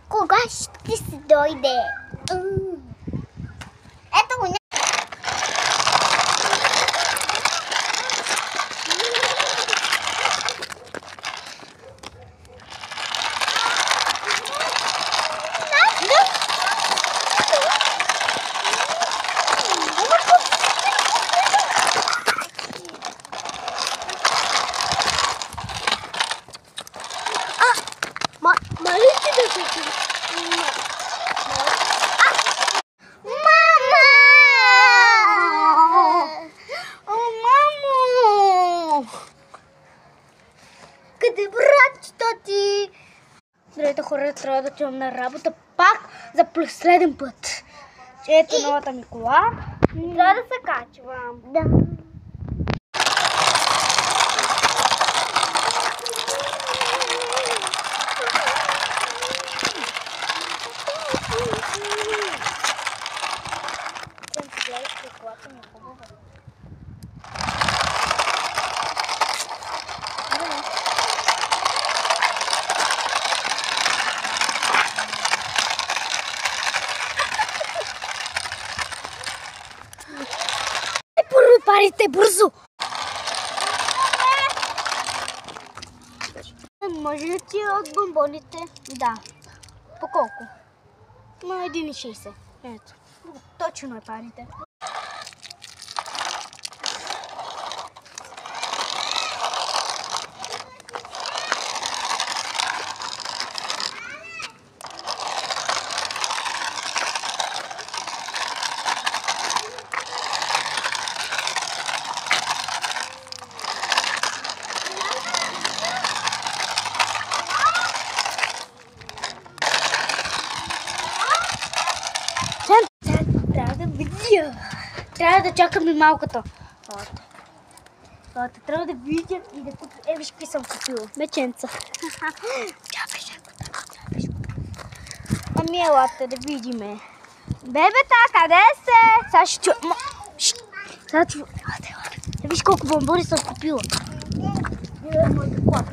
Кога ще си дойде? Ето го. Къде братчето ти? Здравейте хора, трябва да отивам на работа пак за последен път. Ето новата ми кола. Трябва да се качвам. Да. Колата ми е хубава. Парите бързо! Може ли ти от бомбоните? Да. По колко? На 1,60. Ето. Точно е парите. Трябва да видя. Трябва да чакаме малкото. Трябва да видя и да купя. Виж какви съм купила. Меченца. Ами елате да видиме. Бебета, къде се? Сега ще чуя. Сега чуя. Виж колко бомбони съм купила. Моята кола.